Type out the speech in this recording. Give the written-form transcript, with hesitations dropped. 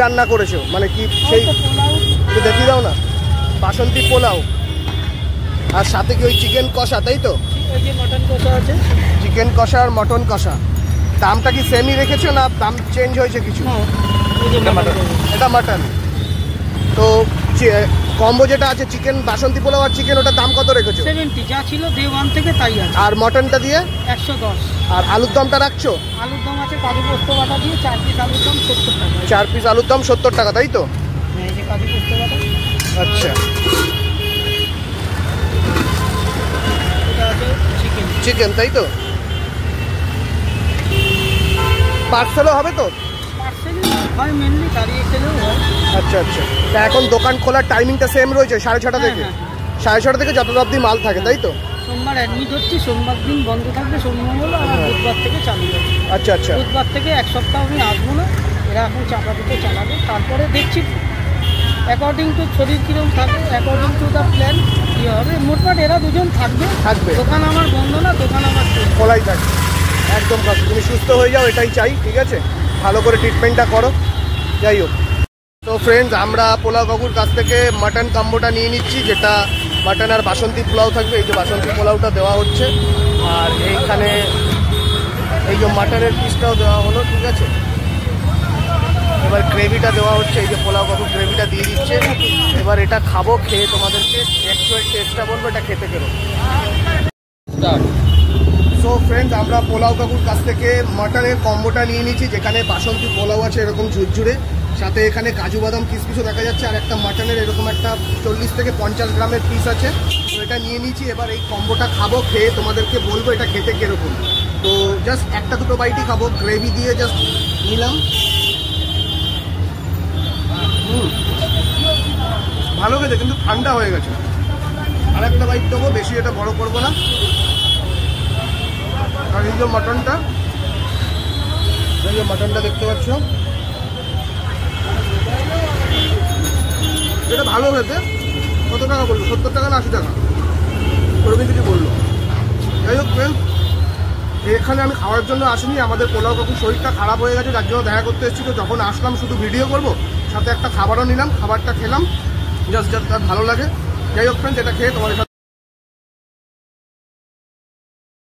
রান্না করেছো, মানে কি সেই দেখিয়ে দাও না। বাসন্তী পোলাও আর সাথে কি ওই চিকেন কষা, তাই তো? ওই যে মটন কষা আছে, চিকেন কষা আর মটন কষা। দামটা কি সেমই রেখেছো না দাম চেঞ্জ হয়েছে কিছু? এটা মাটন। তো কম্বো যেটা আছে চিকেন বাসন্তী পোলাও আর চিকেন, ওটার দাম কত রেখেছো? 70, যা ছিল ডে 1 থেকে তাই আছে। আর মটনটা দিয়ে 110। আর আলুর দমটা রাখছো? আলুর দম আছে কাজু পোস্ত বাটা দিয়ে 4 পিস আলুর দম 70 টাকা। 4 পিস আলুর দম 70 টাকা, তাই তো? এই যে কাজু পোস্ত বাটা। আচ্ছা, এটা আছে চিকেন। চিকেন, তাই তো? পার্সেলও হবে তো? পার্সেলই হয় মেনলি, দাঁড়িয়ে খেলেও হয়। আচ্ছা আচ্ছা। তা এখন দোকান খোলার টাইমিংটা সেম রয়েছে 6:30 থেকে? 6:30 থেকে যতটা অবধি মাল থাকে, তাই তো? সোমবার অ্যাডমিট হচ্ছি, সোমবার দিন বন্ধ থাকবে, সোমমঙ্গল, আর বুধবার থেকে চালু হবে। আচ্ছা আচ্ছা। বুধবার থেকে এক সপ্তাহ আমি আসবো না, এরা এখন চাপা দিতে চালাবে, তারপরে দেখছি অ্যাকর্ডিং টু শরীর কীরকম থাকে, অ্যাকর্ডিং টু দ্য প্ল্যান কী হবে। মোটমাট এরা দুজন থাকবে। দোকান আমার বন্ধ না, দোকান আমার খোলাই থাকবে একদম। তুমি সুস্থ হয়ে যাও, এটাই চাই, ঠিক আছে? ভালো করে ট্রিটমেন্টটা করো। যাই হোক, তো ফ্রেন্ডস, আমরা পোলাও কাকুর কাছ থেকে মাটন কম্বোটা নিয়ে নিচ্ছি, যেটা মাটন আর বাসন্তী পোলাও থাকবে। এই যে বাসন্তী পোলাওটা দেওয়া হচ্ছে, আর এইখানে এই যে মাটনের পিসটাও দেওয়া হলো, ঠিক আছে? এবার গ্রেভিটা দেওয়া হচ্ছে, এই যে পোলাও কাকু গ্রেভিটা দিয়ে দিচ্ছে। এবার এটা খাবো, খেয়ে তোমাদেরকে অ্যাকচুয়াল টেস্টটা বলবো, এটা খেতে পেরো। সো ফ্রেন্ডস, আমরা পোলাও কাকুর কাছ থেকে মাটনের কম্বোটা নিয়ে নিচ্ছি, যেখানে বাসন্তী পোলাও আছে এরকম ঝুরঝুরে, সাথে এখানে কাজু বাদাম কিসমিসও দেখা যাচ্ছে, আর একটা মাটনের এরকম একটা 40 থেকে 50 গ্রামের পিস আছে। তো এটা নিয়ে নিচ্ছি, এবার এই কম্বোটা খাবো, খেয়ে তোমাদেরকে বলবো এটা খেতে কীরকম। তো জাস্ট একটা দুটো বাইটই খাবো, গ্রেভি দিয়ে জাস্ট নিলাম। ভালো খেতে, কিন্তু ঠান্ডা হয়ে গেছে। আর একটা বাইট দেবো, বেশি এটা বড় করবো না। আর এই যে মাটনটা, দেখতে পাচ্ছ, এটা ভালো খেতে। কত টাকা বললো? 70 টাকা না 80 টাকা? ওরকম কিছু বললো। যাই হোক ফ্রেন্ড, এখানে আমি খাওয়ার জন্য আসিনি, আমাদের পোলাও কাকুর শরীরটা খারাপ হয়ে গেছে, যার জন্য দেখা করতে এসেছি। তো যখন আসলাম শুধু ভিডিও করবো, সাথে একটা খাবারও নিলাম, খাবারটা খেলাম, জাস্ট ভালো লাগে। যাই হোক ফ্রেন্ডস, এটা খেয়ে তোমাদের